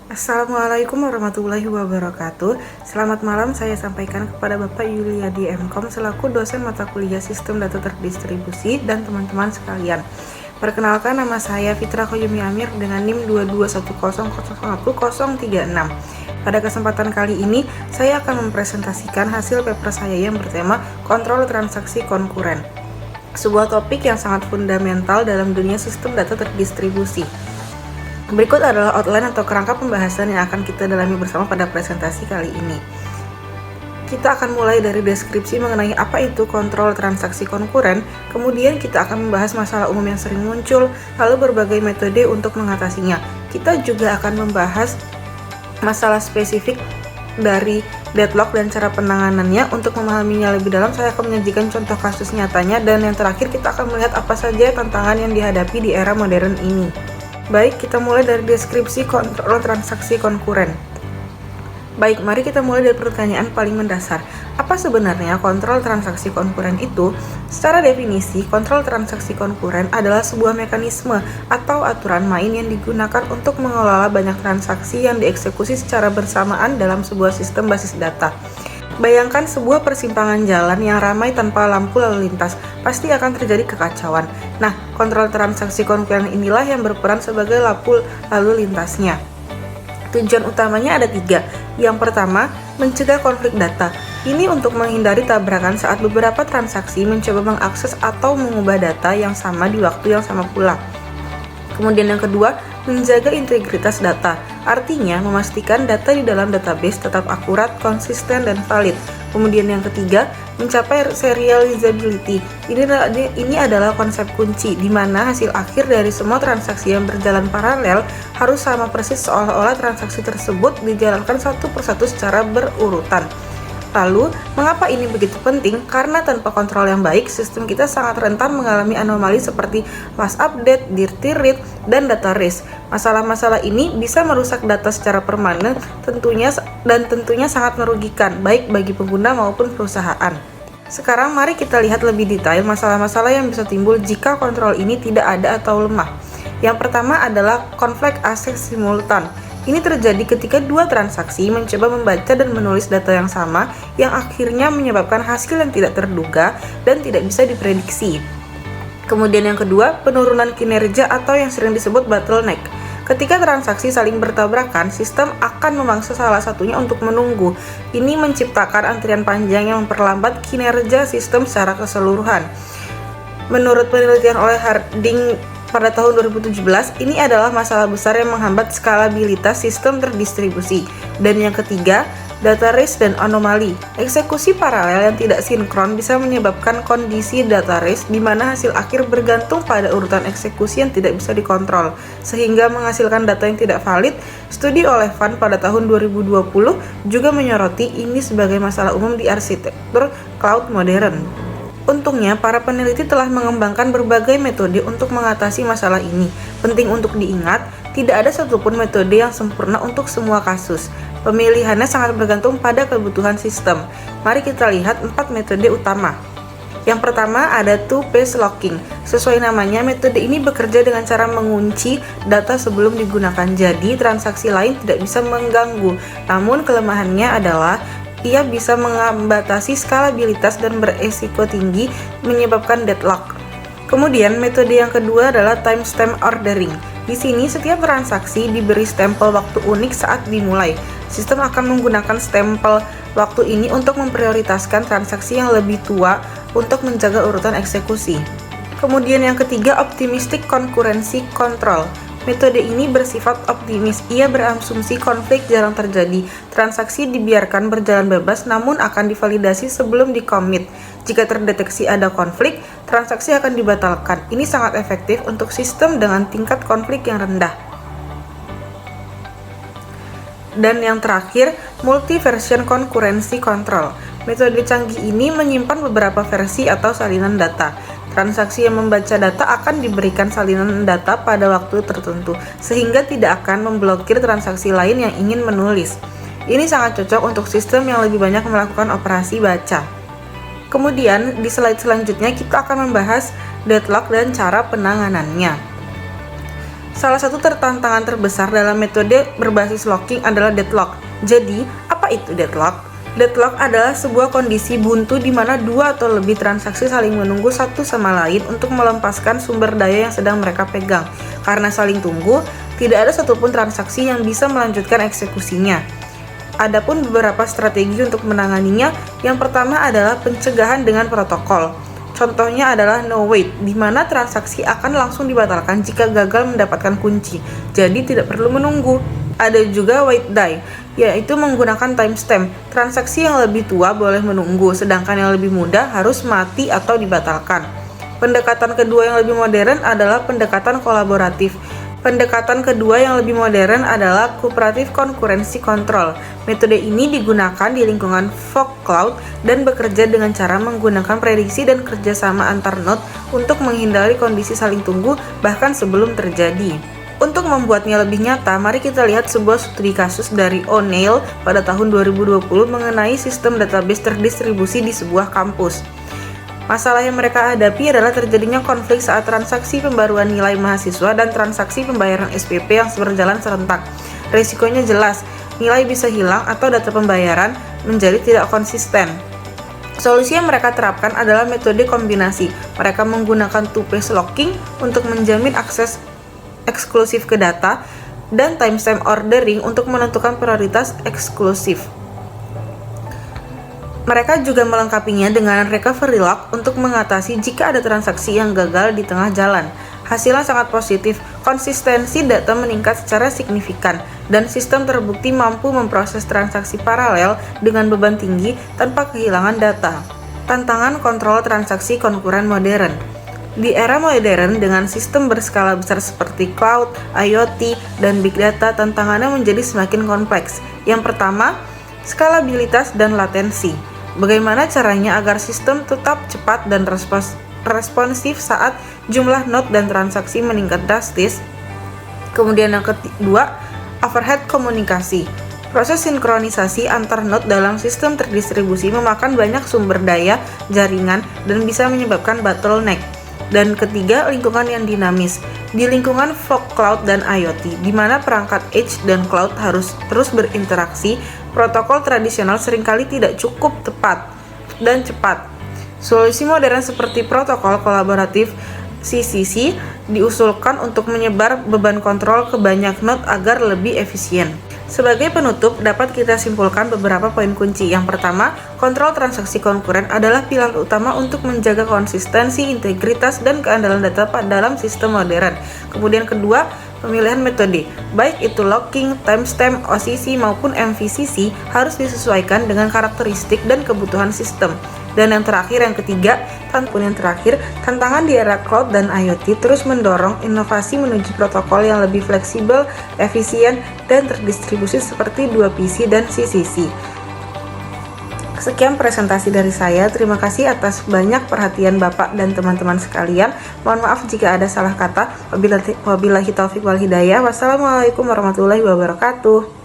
Assalamualaikum warahmatullahi wabarakatuh. Selamat malam saya sampaikan kepada Bapak Yuliadi MKom selaku dosen mata kuliah Sistem Data Terdistribusi dan teman-teman sekalian. Perkenalkan, nama saya Fitra Koyumi Amir dengan NIM 22100101036. Pada kesempatan kali ini, saya akan mempresentasikan hasil paper saya yang bertema Kontrol Transaksi Konkuren. Sebuah topik yang sangat fundamental dalam dunia sistem data terdistribusi. Berikut adalah outline atau kerangka pembahasan yang akan kita dalami bersama pada presentasi kali ini. Kita akan mulai dari deskripsi mengenai apa itu kontrol transaksi konkuren, kemudian kita akan membahas masalah umum yang sering muncul, lalu berbagai metode untuk mengatasinya. Kita juga akan membahas masalah spesifik dari deadlock dan cara penanganannya. Untuk memahaminya lebih dalam, saya akan menyajikan contoh kasus nyatanya, dan yang terakhir kita akan melihat apa saja tantangan yang dihadapi di era modern ini. Baik, kita mulai dari deskripsi kontrol transaksi konkuren. Baik, mari kita mulai dari pertanyaan paling mendasar. Apa sebenarnya kontrol transaksi konkuren itu? Secara definisi, kontrol transaksi konkuren adalah sebuah mekanisme atau aturan main yang digunakan untuk mengelola banyak transaksi yang dieksekusi secara bersamaan dalam sebuah sistem basis data. Bayangkan sebuah persimpangan jalan yang ramai tanpa lampu lalu lintas, pasti akan terjadi kekacauan. Nah, kontrol transaksi konkuren inilah yang berperan sebagai lampu lalu lintasnya. Tujuan utamanya ada 3. Yang pertama, mencegah konflik data. Ini untuk menghindari tabrakan saat beberapa transaksi mencoba mengakses atau mengubah data yang sama di waktu yang sama pula. Kemudian yang kedua, menjaga integritas data. Artinya, memastikan data di dalam database tetap akurat, konsisten, dan valid. Kemudian yang ketiga, mencapai serializability. Ini adalah konsep kunci, di mana hasil akhir dari semua transaksi yang berjalan paralel harus sama persis seolah-olah transaksi tersebut dijalankan satu persatu secara berurutan. Lalu, mengapa ini begitu penting? Karena tanpa kontrol yang baik, sistem kita sangat rentan mengalami anomali seperti last update, dirty read, dan data race. Masalah-masalah ini bisa merusak data secara permanen, tentunya sangat merugikan, baik bagi pengguna maupun perusahaan. Sekarang mari kita lihat lebih detail masalah-masalah yang bisa timbul jika kontrol ini tidak ada atau lemah. Yang pertama adalah konflik access simultan. Ini terjadi ketika dua transaksi mencoba membaca dan menulis data yang sama, yang akhirnya menyebabkan hasil yang tidak terduga dan tidak bisa diprediksi. Kemudian yang kedua, penurunan kinerja atau yang sering disebut bottleneck. Ketika transaksi saling bertabrakan, sistem akan memaksa salah satunya untuk menunggu. Ini menciptakan antrian panjang yang memperlambat kinerja sistem secara keseluruhan. Menurut penelitian oleh Harding pada tahun 2017, ini adalah masalah besar yang menghambat skalabilitas sistem terdistribusi. Dan yang ketiga, data race dan anomali. Eksekusi paralel yang tidak sinkron bisa menyebabkan kondisi data race di mana hasil akhir bergantung pada urutan eksekusi yang tidak bisa dikontrol, sehingga menghasilkan data yang tidak valid. Studi oleh Van pada tahun 2020 juga menyoroti ini sebagai masalah umum di arsitektur cloud modern. Untungnya, para peneliti telah mengembangkan berbagai metode untuk mengatasi masalah ini. Penting untuk diingat, tidak ada satupun metode yang sempurna untuk semua kasus. Pemilihannya sangat bergantung pada kebutuhan sistem. Mari kita lihat 4 metode utama. Yang pertama ada two-phase locking. Sesuai namanya, metode ini bekerja dengan cara mengunci data sebelum digunakan. Jadi, transaksi lain tidak bisa mengganggu. Namun, kelemahannya adalah ia bisa membatasi skalabilitas dan beresiko tinggi, menyebabkan deadlock. Kemudian metode yang kedua adalah timestamp ordering. Di sini setiap transaksi diberi stempel waktu unik saat dimulai. Sistem akan menggunakan stempel waktu ini untuk memprioritaskan transaksi yang lebih tua untuk menjaga urutan eksekusi. Kemudian yang ketiga, optimistic concurrency control. Metode ini bersifat optimis. Ia berasumsi konflik jarang terjadi. Transaksi dibiarkan berjalan bebas namun akan divalidasi sebelum dicommit. Jika terdeteksi ada konflik, transaksi akan dibatalkan. Ini sangat efektif untuk sistem dengan tingkat konflik yang rendah. Dan yang terakhir, multi-version concurrency control. Metode canggih ini menyimpan beberapa versi atau salinan data. Transaksi yang membaca data akan diberikan salinan data pada waktu tertentu, sehingga tidak akan memblokir transaksi lain yang ingin menulis. Ini sangat cocok untuk sistem yang lebih banyak melakukan operasi baca. Kemudian, di slide selanjutnya kita akan membahas deadlock dan cara penanganannya. Salah satu tantangan terbesar dalam metode berbasis locking adalah deadlock. Jadi, apa itu deadlock? Deadlock adalah sebuah kondisi buntu di mana dua atau lebih transaksi saling menunggu satu sama lain untuk melepaskan sumber daya yang sedang mereka pegang. Karena saling tunggu, tidak ada satupun transaksi yang bisa melanjutkan eksekusinya. Adapun beberapa strategi untuk menanganinya, yang pertama adalah pencegahan dengan protokol. Contohnya adalah no wait, di mana transaksi akan langsung dibatalkan jika gagal mendapatkan kunci, jadi tidak perlu menunggu. Ada juga wait die, yaitu menggunakan timestamp. Transaksi yang lebih tua boleh menunggu, sedangkan yang lebih muda harus mati atau dibatalkan. Pendekatan kedua yang lebih modern adalah pendekatan kolaboratif. Pendekatan kedua yang lebih modern adalah Cooperative Concurrency Control. Metode ini digunakan di lingkungan fog cloud dan bekerja dengan cara menggunakan prediksi dan kerjasama antar node untuk menghindari kondisi saling tunggu bahkan sebelum terjadi. Untuk membuatnya lebih nyata, mari kita lihat sebuah studi kasus dari O'Neill pada tahun 2020 mengenai sistem database terdistribusi di sebuah kampus. Masalah yang mereka hadapi adalah terjadinya konflik saat transaksi pembaruan nilai mahasiswa dan transaksi pembayaran SPP yang berjalan serentak. Risikonya jelas, nilai bisa hilang atau data pembayaran menjadi tidak konsisten. Solusi yang mereka terapkan adalah metode kombinasi. Mereka menggunakan two-phase locking untuk menjamin akses eksklusif ke data dan timestamp ordering untuk menentukan prioritas eksklusif. Mereka juga melengkapinya dengan recovery lock untuk mengatasi jika ada transaksi yang gagal di tengah jalan. Hasilnya sangat positif, konsistensi data meningkat secara signifikan, dan sistem terbukti mampu memproses transaksi paralel dengan beban tinggi tanpa kehilangan data. Tantangan kontrol transaksi konkuren modern. Di era modern dengan sistem berskala besar seperti cloud, IoT, dan big data, tantangannya menjadi semakin kompleks. Yang pertama, skalabilitas dan latensi. Bagaimana caranya agar sistem tetap cepat dan responsif saat jumlah node dan transaksi meningkat drastis? Kemudian yang kedua, overhead komunikasi. Proses sinkronisasi antar node dalam sistem terdistribusi memakan banyak sumber daya jaringan dan bisa menyebabkan bottleneck. Dan ketiga, lingkungan yang dinamis. Di lingkungan fog cloud dan IoT, di mana perangkat edge dan cloud harus terus berinteraksi, protokol tradisional seringkali tidak cukup tepat dan cepat. Solusi modern seperti protokol kolaboratif CCC diusulkan untuk menyebar beban kontrol ke banyak node agar lebih efisien. Sebagai penutup, dapat kita simpulkan beberapa poin kunci. Yang pertama, kontrol transaksi konkuren adalah pilar utama untuk menjaga konsistensi, integritas, dan keandalan data dalam sistem modern. Kemudian kedua, pemilihan metode, baik itu locking, timestamp, OCC, maupun MVCC, harus disesuaikan dengan karakteristik dan kebutuhan sistem. Dan yang terakhir, yang ketiga, tantangan di era cloud dan IoT terus mendorong inovasi menuju protokol yang lebih fleksibel, efisien, dan terdistribusi seperti 2PC dan CCC. Sekian presentasi dari saya. Terima kasih atas banyak perhatian Bapak dan teman-teman sekalian. Mohon maaf jika ada salah kata. Wabillahi taufiq wal hidayah. Wassalamualaikum warahmatullahi wabarakatuh.